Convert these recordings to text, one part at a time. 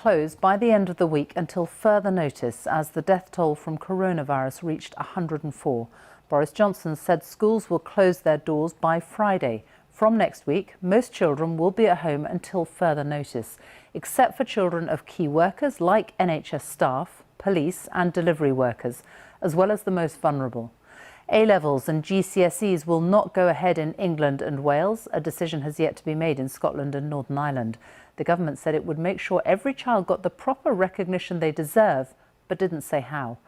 Close by the end of the week until further notice as the death toll from coronavirus reached 104. Boris Johnson said schools will close their doors by Friday. From next week, most children will be at home until further notice, except for children of key workers like NHS staff, police and delivery workers, as well as the most vulnerable. A-levels and GCSEs will not go ahead in England and Wales. A decision has yet to be made in Scotland and Northern Ireland. The government said it would make sure every child got the proper recognition they deserve, but didn't say how.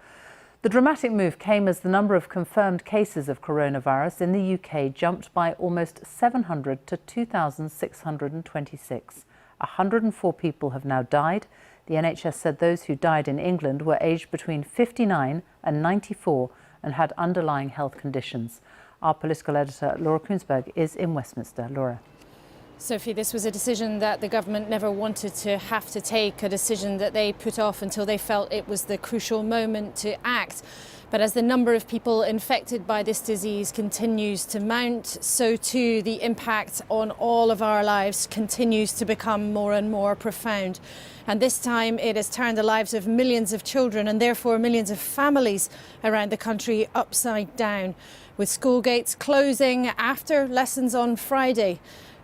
The dramatic move came as the number of confirmed cases of coronavirus in the UK jumped by almost 700 to 2,626. 104 people have now died. The NHS said those who died in England were aged between 59 and 94 and had underlying health conditions. Our political editor, Laura Kunsberg, is in Westminster. Laura. Sophie, this was a decision that the government never wanted to have to take, a decision that they put off until they felt it was the crucial moment to act. But as the number of people infected by this disease continues to mount, so too the impact on all of our lives continues to become more and more profound. And this time it has turned the lives of millions of children and therefore millions of families around the country upside down, with school gates closing after lessons on Friday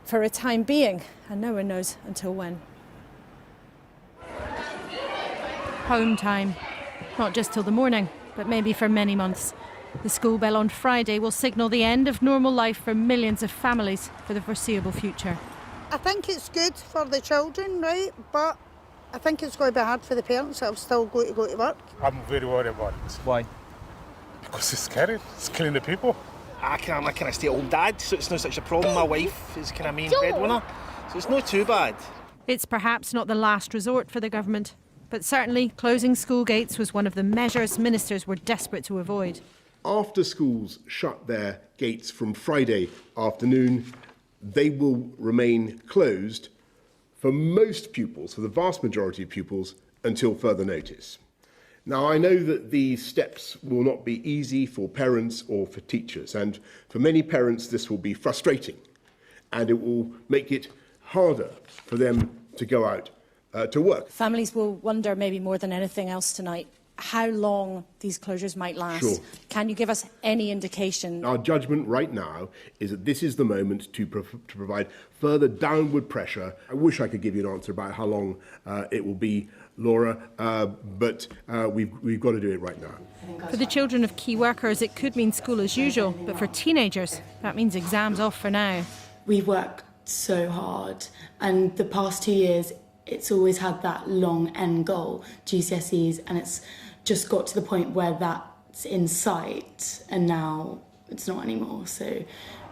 for a time being, and no one knows until when. Home time, not just till the morning, but maybe for many months. The school bell on Friday will signal the end of normal life for millions of families for the foreseeable future. I think it's good for the children, right? But I think it's going to be hard for the parents that have still got to go to work. I'm very worried about it. Why? Because it's scary. It's killing the people. I'm a kind of stay-at-home dad, so it's not such a problem. My wife is kind of main breadwinner, so it's not too bad. It's perhaps not the last resort for the government, but certainly closing school gates was one of the measures ministers were desperate to avoid. After schools shut their gates from Friday afternoon, they will remain closed for most pupils, for the vast majority of pupils, until further notice. Now, I know that these steps will not be easy for parents or for teachers, and for many parents this will be frustrating, and it will make it harder for them to go out to work. Families will wonder, maybe more than anything else tonight, how long these closures might last. Sure. Can you give us any indication? Our judgment right now is that this is the moment to provide further downward pressure. I wish I could give you an answer about how long it will be, Laura, but we've got to do it right now. For the children of key workers, it could mean school as usual, but for teenagers, that means exams off for now. We've worked so hard, and the past 2 years, it's always had that long end goal, GCSEs, and it's just got to the point where that's in sight, and now it's not anymore. So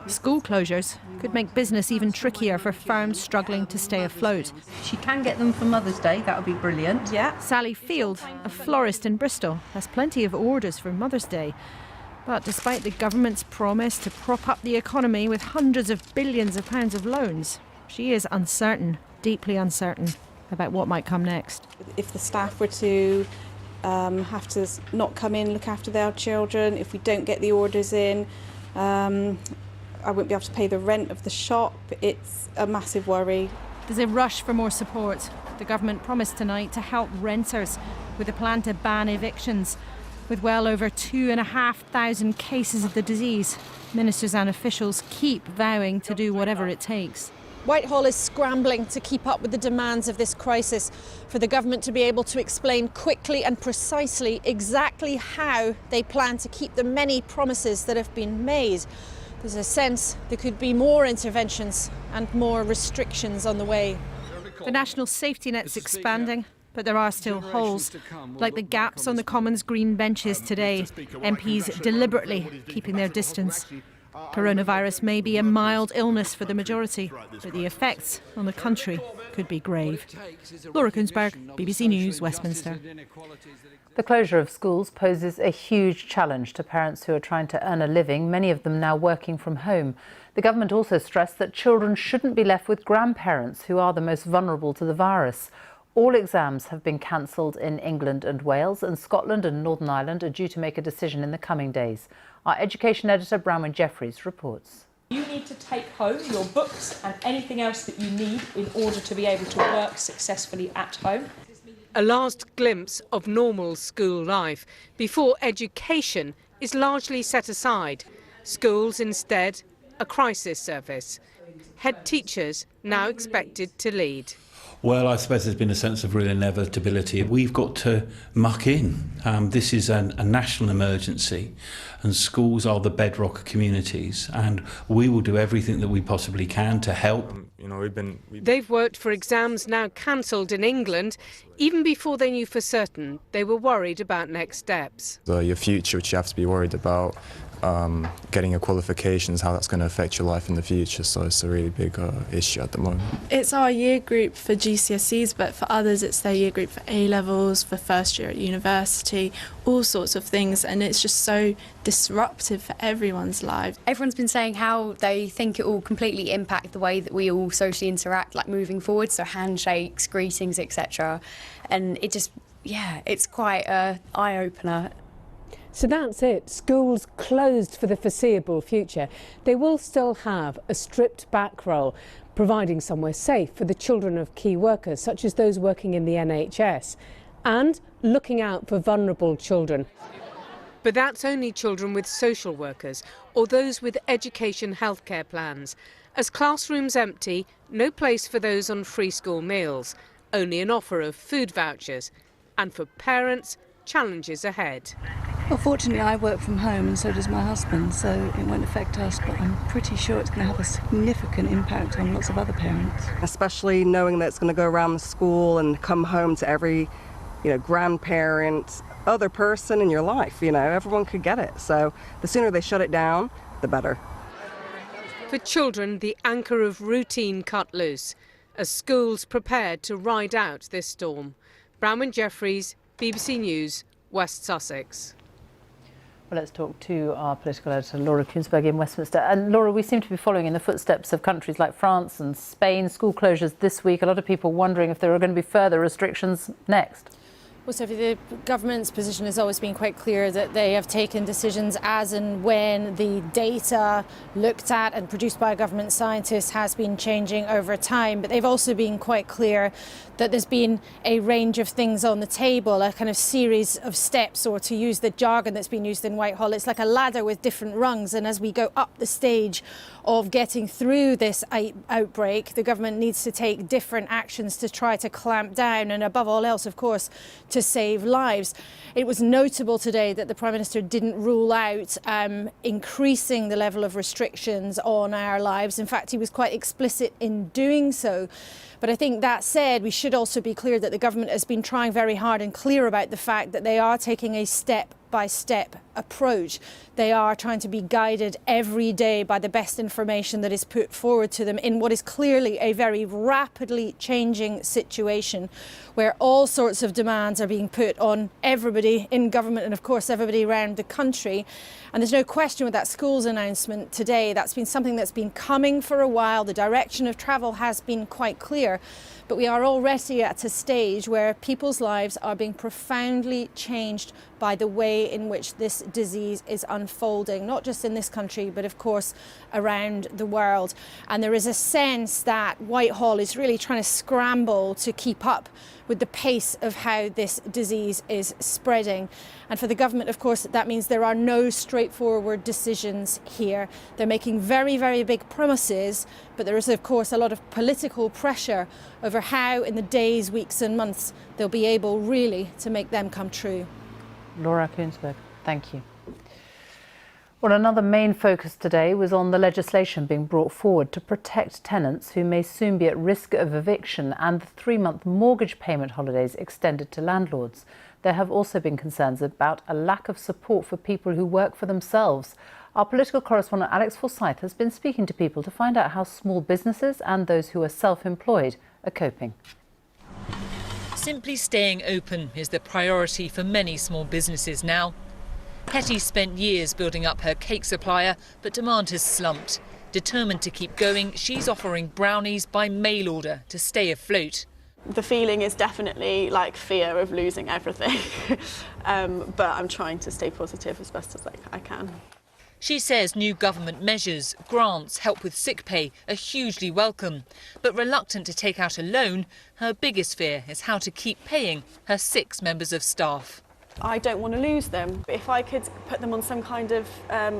school closures could make business even trickier for firms struggling to stay afloat. She can get them for Mother's Day, that would be brilliant. Yeah. Sally Field, a florist in Bristol, has plenty of orders for Mother's Day. But despite the government's promise to prop up the economy with hundreds of billions of pounds of loans, she is uncertain, deeply uncertain, about what might come next. If the staff were to have to not come in, look after their children, if we don't get the orders in, I won't be able to pay the rent of the shop. It's a massive worry. There's a rush for more support. The government promised tonight to help renters with a plan to ban evictions. With well over 2,500 cases of the disease, ministers and officials keep vowing to do whatever it takes. Whitehall is scrambling to keep up with the demands of this crisis, for the government to be able to explain quickly and precisely exactly how they plan to keep the many promises that have been made. There's a sense there could be more interventions and more restrictions on the way. The national safety net's expanding, but there are still holes, like the gaps on the Commons green benches today, MPs deliberately keeping their distance. Coronavirus may be a mild illness for the majority, but the effects on the country could be grave. Laura Kunsberg, BBC News, Westminster. The closure of schools poses a huge challenge to parents who are trying to earn a living, many of them now working from home. The government also stressed that children shouldn't be left with grandparents, who are the most vulnerable to the virus. All exams have been cancelled in England and Wales, and Scotland and Northern Ireland are due to make a decision in the coming days. Our education editor, Bronwyn Jeffries, reports. You need to take home your books and anything else that you need in order to be able to work successfully at home. a last glimpse of normal school life before education is largely set aside. Schools instead a crisis service. Head teachers now expected to lead. Well, I suppose there's been a sense of real inevitability. We've got to muck in. This is a national emergency, and schools are the bedrock of communities, and we will do everything that we possibly can to help. They've worked for exams now cancelled in England, even before they knew for certain they were worried about next steps. Your future, which you have to be worried about, getting your qualifications, how that's going to affect your life in the future, so it's a really big issue at the moment. It's our year group for GCSEs, but for others it's their year group for A-levels, for first year at university, all sorts of things, and it's just so disruptive for everyone's lives. Everyone's been saying how they think it will completely impact the way that we all socially interact, like moving forward, so handshakes, greetings, etc. And it just, yeah, it's quite an eye-opener. So that's it. Schools closed for the foreseeable future. They will still have a stripped back role, providing somewhere safe for the children of key workers, such as those working in the NHS, and looking out for vulnerable children. But that's only children with social workers or those with education healthcare plans. As classrooms empty, no place for those on free school meals, only an offer of food vouchers. And for parents, challenges ahead. Well, fortunately I work from home and so does my husband, so it won't affect us, but I'm pretty sure it's going to have a significant impact on lots of other parents. Especially knowing that it's going to go around the school and come home to every, grandparent, other person in your life, everyone could get it. So the sooner they shut it down, the better. For children, the anchor of routine cut loose, as schools prepared to ride out this storm. Bronwyn Jeffries, BBC News, West Sussex. Well, let's talk to our political editor, Laura Kuensberg in Westminster. And Laura, we seem to be following in the footsteps of countries like France and Spain. School closures this week. A lot of people wondering if there are going to be further restrictions next. Well, Sophie, the government's position has always been quite clear that they have taken decisions as and when the data looked at and produced by government scientists has been changing over time. But they've also been quite clear that there's been a range of things on the table, a kind of series of steps, or to use the jargon that's been used in Whitehall, it's like a ladder with different rungs. And as we go up the stage of getting through this outbreak, the government needs to take different actions to try to clamp down, and above all else, of course, to save lives. It was notable today that the Prime Minister didn't rule out increasing the level of restrictions on our lives. In fact, he was quite explicit in doing so. But I think that said, we should also be clear that the government has been trying very hard and clear about the fact that they are taking a step-by-step approach. They are trying to be guided every day by the best information that is put forward to them in what is clearly a very rapidly changing situation, where all sorts of demands are being put on everybody in government and, of course, everybody around the country. And there's no question with that schools announcement today, that's been something that's been coming for a while. The direction of travel has been quite clear. But we are already at a stage where people's lives are being profoundly changed by the way in which this disease is unfolding, not just in this country, but of course around the world. And there is a sense that Whitehall is really trying to scramble to keep up with the pace of how this disease is spreading. And for the government, of course, that means there are no straightforward decisions here. They're making very, very big promises, but there is, of course, a lot of political pressure over how in the days, weeks and months they'll be able really to make them come true. Laura Kuensberg, thank you. Well, another main focus today was on the legislation being brought forward to protect tenants who may soon be at risk of eviction and the 3-month mortgage payment holidays extended to landlords. There have also been concerns about a lack of support for people who work for themselves. Our political correspondent Alex Forsyth has been speaking to people to find out how small businesses and those who are self-employed are coping. Simply staying open is the priority for many small businesses now. Hetty spent years building up her cake supplier, but demand has slumped. Determined to keep going, she's offering brownies by mail order to stay afloat. The feeling is definitely like fear of losing everything, but I'm trying to stay positive as best as I can. She says new government measures, grants, help with sick pay are hugely welcome. But reluctant to take out a loan, her biggest fear is how to keep paying her 6 members of staff. I don't want to lose them. If I could put them on some kind of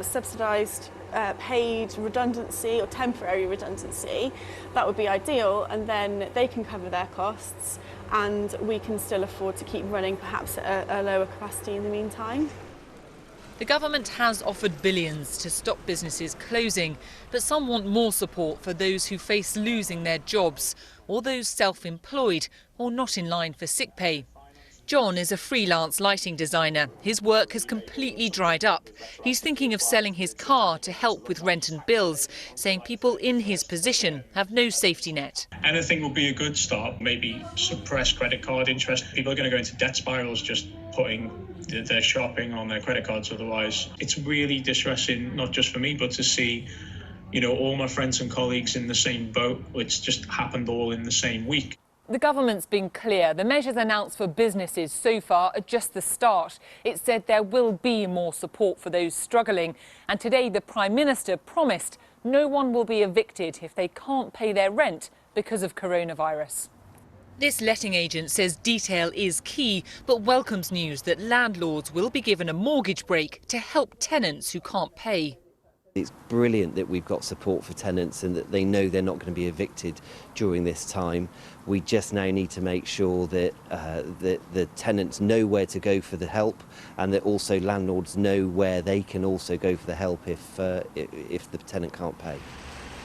subsidised paid redundancy or temporary redundancy, that would be ideal, and then they can cover their costs and we can still afford to keep running perhaps at a lower capacity in the meantime. The government has offered billions to stop businesses closing, but some want more support for those who face losing their jobs, or those self-employed or not in line for sick pay. John is a freelance lighting designer. His work has completely dried up. He's thinking of selling his car to help with rent and bills, saying people in his position have no safety net. Anything will be a good start. Maybe suppress credit card interest. People are going to go into debt spirals just putting their shopping on their credit cards otherwise. It's really distressing, not just for me, but to see, you know, all my friends and colleagues in the same boat. It's just happened all in the same week. The government's been clear. The measures announced for businesses so far are just the start. It said there will be more support for those struggling. And today the Prime Minister promised no one will be evicted if they can't pay their rent because of coronavirus. This letting agent says detail is key, but welcomes news that landlords will be given a mortgage break to help tenants who can't pay. It's brilliant that we've got support for tenants and that they know they're not going to be evicted during this time. We just now need to make sure that the tenants know where to go for the help, and that also landlords know where they can also go for the help if the tenant can't pay.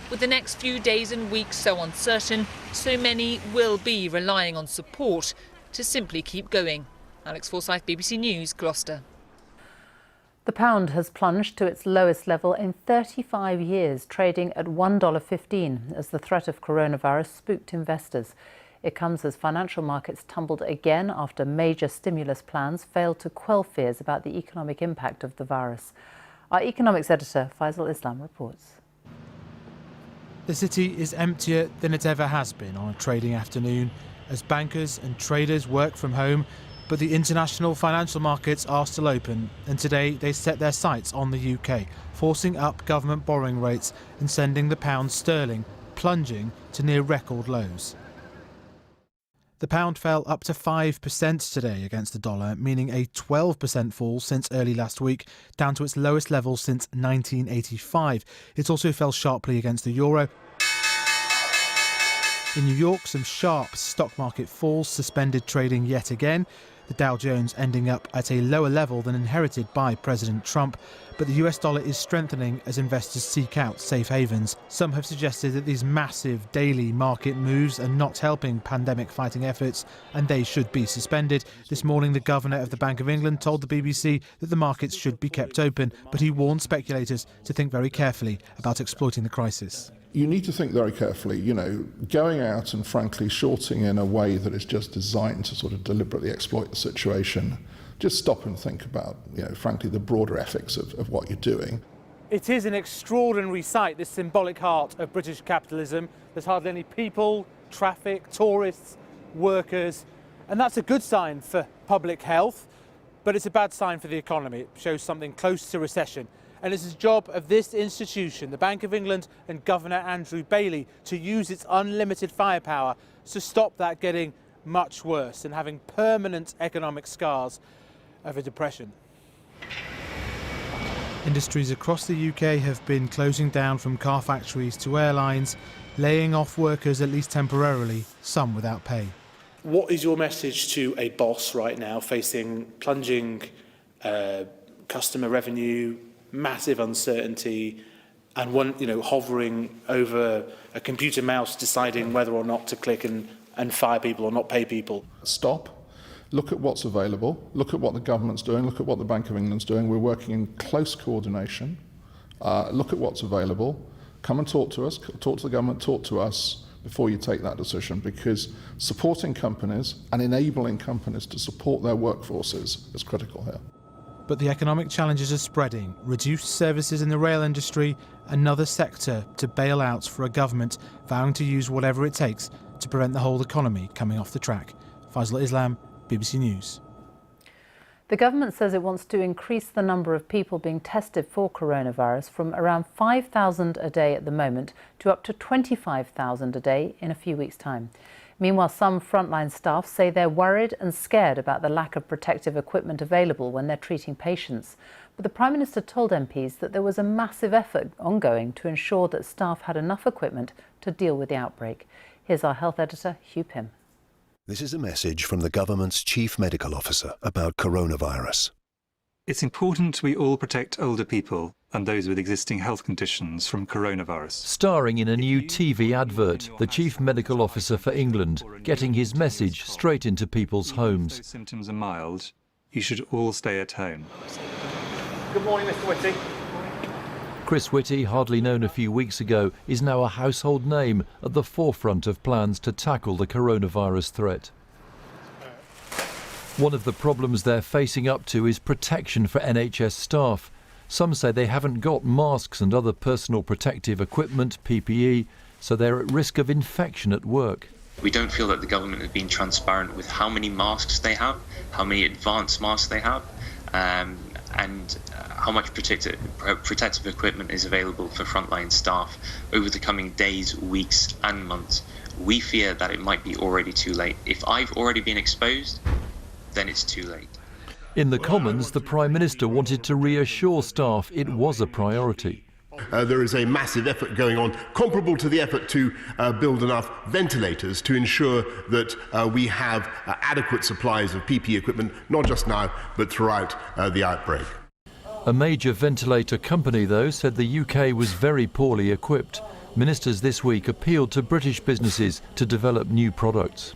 With the next few days and weeks so uncertain, so many will be relying on support to simply keep going. Alex Forsyth, BBC News, Gloucester. The pound has plunged to its lowest level in 35 years, trading at $1.15 as the threat of coronavirus spooked investors. It comes as financial markets tumbled again after major stimulus plans failed to quell fears about the economic impact of the virus. Our economics editor, Faisal Islam, reports. The city is emptier than it ever has been on a trading afternoon as bankers and traders work from home. But the international financial markets are still open, and today they set their sights on the UK, forcing up government borrowing rates and sending the pound sterling plunging to near record lows. The pound fell up to 5% today against the dollar, meaning a 12% fall since early last week, down to its lowest level since 1985. It also fell sharply against the euro. In New York, some sharp stock market falls suspended trading yet again. The Dow Jones ending up at a lower level than inherited by President Trump, but the US dollar is strengthening as investors seek out safe havens. Some have suggested that these massive daily market moves are not helping pandemic-fighting efforts and they should be suspended. This morning, the Governor of the Bank of England told the BBC that the markets should be kept open, but he warned speculators to think very carefully about exploiting the crisis. You need to think very carefully, you know, going out and frankly shorting in a way that is just designed to sort of deliberately exploit the situation. Just stop and think about, you know, frankly, the broader ethics of what you're doing. It is an extraordinary sight, this symbolic heart of British capitalism. There's hardly any people, traffic, tourists, workers, and that's a good sign for public health, but it's a bad sign for the economy. It shows something close to recession. And it's the job of this institution, the Bank of England and Governor Andrew Bailey, to use its unlimited firepower to stop that getting much worse and having permanent economic scars of a depression. Industries across the UK have been closing down, from car factories to airlines, laying off workers at least temporarily, some without pay. What is your message to a boss right now facing plunging customer revenue, massive uncertainty, and one, you know, hovering over a computer mouse deciding whether or not to click and fire people or not pay people? Stop. Look at what's available. Look at what the government's doing. Look at what the Bank of England's doing. We're working in close coordination. Look at what's available. Come and talk to us. Talk to the government. Talk to us before you take that decision, because supporting companies and enabling companies to support their workforces is critical here. But the economic challenges are spreading. Reduced services in the rail industry, another sector to bail out for a government vowing to use whatever it takes to prevent the whole economy coming off the track. Faisal Islam, BBC News. The government says it wants to increase the number of people being tested for coronavirus from around 5,000 a day at the moment to up to 25,000 a day in a few weeks' time. Meanwhile, some frontline staff say they're worried and scared about the lack of protective equipment available when they're treating patients. But the Prime Minister told MPs that there was a massive effort ongoing to ensure that staff had enough equipment to deal with the outbreak. Here's our health editor, Hugh Pym. This is a message from the government's chief medical officer about coronavirus. It's important we all protect older people and those with existing health conditions from coronavirus. Starring in a new TV advert, the chief medical officer for England getting his message straight into people's homes. If symptoms are mild, you should all stay at home. Good morning, Mr. Whitty. Chris Whitty, hardly known a few weeks ago, is now a household name at the forefront of plans to tackle the coronavirus threat. One of the problems they're facing up to is protection for NHS staff. Some say they haven't got masks and other personal protective equipment, PPE, so they're at risk of infection at work. We don't feel that the government has been transparent with how many masks they have, how many advanced masks they have, and how much protective equipment is available for frontline staff over the coming days, weeks and months. We fear that it might be already too late. If I've already been exposed, then it's too late. In the Commons, the Prime Minister wanted to reassure staff it was a priority. There is a massive effort going on, comparable to the effort to build enough ventilators to ensure that we have adequate supplies of PPE equipment, not just now, but throughout the outbreak. A major ventilator company, though, said the UK was very poorly equipped. Ministers this week appealed to British businesses to develop new products.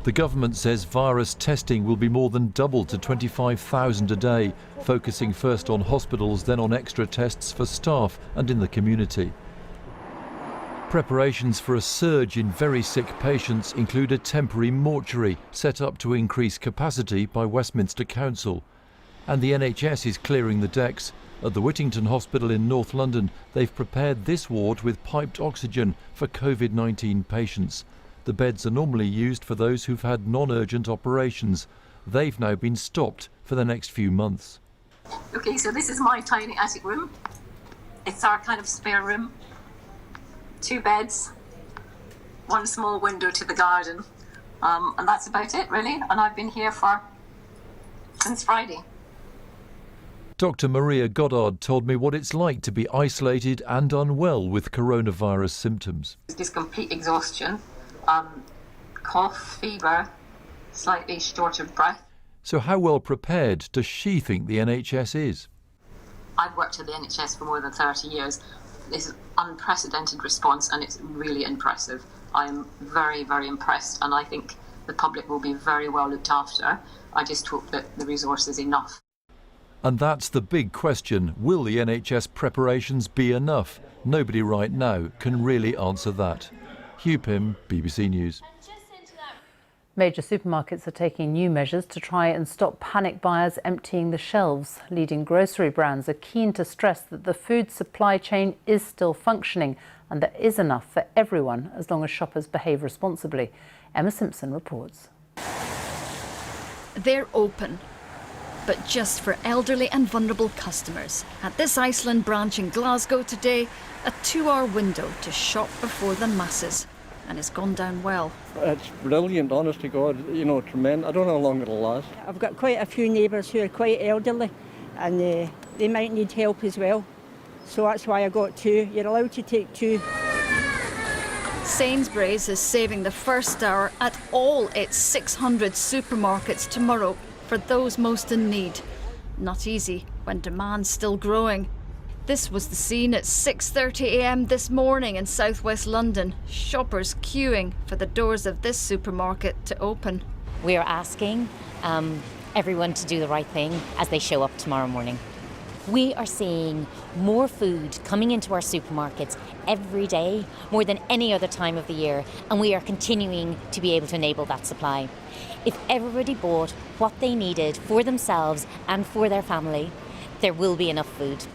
The government says virus testing will be more than doubled to 25,000 a day, focusing first on hospitals, then on extra tests for staff and in the community. Preparations for a surge in very sick patients include a temporary mortuary set up to increase capacity by Westminster Council. And the NHS is clearing the decks. At the Whittington Hospital in North London, they've prepared this ward with piped oxygen for COVID-19 patients. The beds are normally used for those who've had non-urgent operations. They've now been stopped for the next few months. Okay, so this is my tiny attic room. It's our kind of spare room. 2 beds, 1 small window to the garden. And that's about it, really. And I've been here since Friday. Dr. Maria Goddard told me what it's like to be isolated and unwell with coronavirus symptoms. Just complete exhaustion. Cough, fever, slightly short of breath. So how well prepared does she think the NHS is? I've worked at the NHS for more than 30 years. This is an unprecedented response and it's really impressive. I'm very, very impressed and I think the public will be very well looked after. I just hope that the resource is enough. And that's the big question. Will the NHS preparations be enough? Nobody right now can really answer that. Hugh Pym, BBC News. Major supermarkets are taking new measures to try and stop panic buyers emptying the shelves. Leading grocery brands are keen to stress that the food supply chain is still functioning and there is enough for everyone as long as shoppers behave responsibly. Emma Simpson reports. They're open, but just for elderly and vulnerable customers. At this Iceland branch in Glasgow today, a 2-hour window to shop before the masses. And it's gone down well. It's brilliant, honest to God, tremendous. I don't know how long it'll last. I've got quite a few neighbours who are quite elderly and they might need help as well. So that's why I got 2. You're allowed to take 2. Sainsbury's is saving the first hour at all its 600 supermarkets tomorrow for those most in need. Not easy when demand's still growing. This was the scene at 6:30 a.m. this morning in southwest London. Shoppers queuing for the doors of this supermarket to open. We are asking everyone to do the right thing as they show up tomorrow morning. We are seeing more food coming into our supermarkets every day, more than any other time of the year, and we are continuing to be able to enable that supply. If everybody bought what they needed for themselves and for their family, there will be enough food.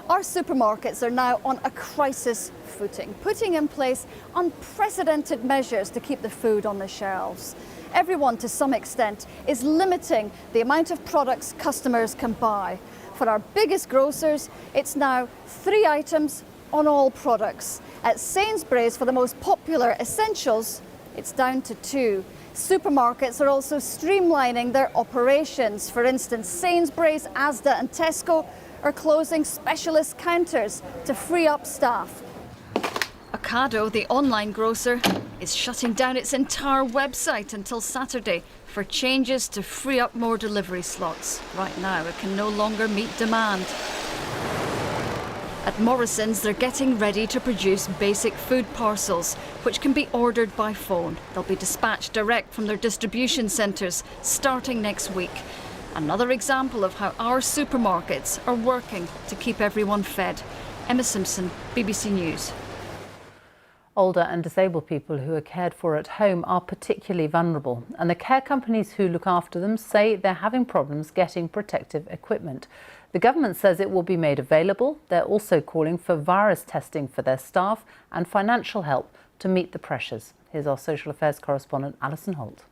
Our supermarkets are now on a crisis footing, putting in place unprecedented measures to keep the food on the shelves. everyone to some extent is limiting the amount of products customers can buy. For our biggest grocers, it's now 3 items on all products. At Sainsbury's, for the most popular essentials, it's down to 2. Supermarkets are also streamlining their operations. For instance, Sainsbury's, Asda and Tesco are closing specialist counters to free up staff. Ocado, the online grocer, is shutting down its entire website until Saturday for changes to free up more delivery slots. Right now, it can no longer meet demand. At Morrison's, they're getting ready to produce basic food parcels, which can be ordered by phone. They'll be dispatched direct from their distribution centres starting next week. Another example of how our supermarkets are working to keep everyone fed. Emma Simpson, BBC News. Older and disabled people who are cared for at home are particularly vulnerable, and the care companies who look after them say they're having problems getting protective equipment. The government says it will be made available. They're also calling for virus testing for their staff and financial help to meet the pressures. Here's our social affairs correspondent, Alison Holt.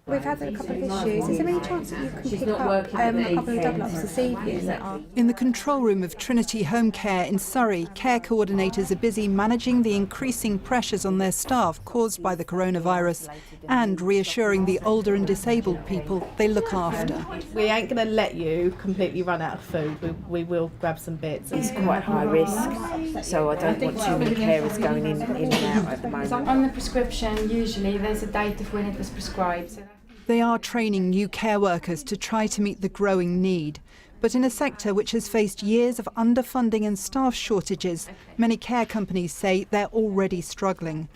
We've had a couple of issues. Is there any chance that you can pick up a couple of double-ups this evening? In the control room of Trinity Home Care in Surrey, care coordinators are busy managing the increasing pressures on their staff caused by the coronavirus and reassuring the older and disabled people they look after. We ain't going to let you completely run out of food. We will grab some bits. It's quite high risk, so I don't want too many carers going in and out at the moment. On the prescription, usually there's a date of when it was prescribed. So they are training new care workers to try to meet the growing need. But in a sector which has faced years of underfunding and staff shortages, many care companies say they're already struggling.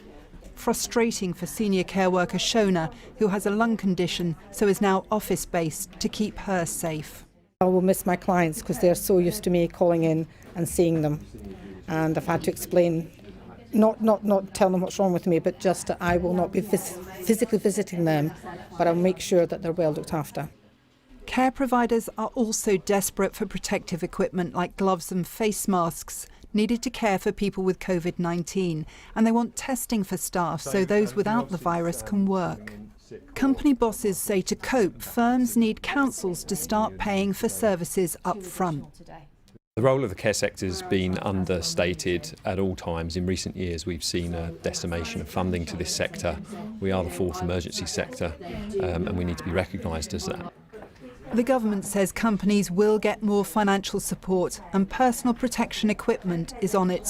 Frustrating for senior care worker Shona, who has a lung condition, so is now office-based to keep her safe. I will miss my clients because they're so used to me calling in and seeing them. And I've had to explain, not tell them what's wrong with me, but just that I will not be physically visiting them, but I'll make sure that they're well looked after. Care providers are also desperate for protective equipment like gloves and face masks needed to care for people with COVID-19, and they want testing for staff so those without the virus can work. Company bosses say to cope, firms need councils to start paying for services up front. The role of the care sector has been understated at all times. In recent years, we've seen a decimation of funding to this sector. We are the 4th emergency sector, and we need to be recognised as that. The government says companies will get more financial support and personal protection equipment is on its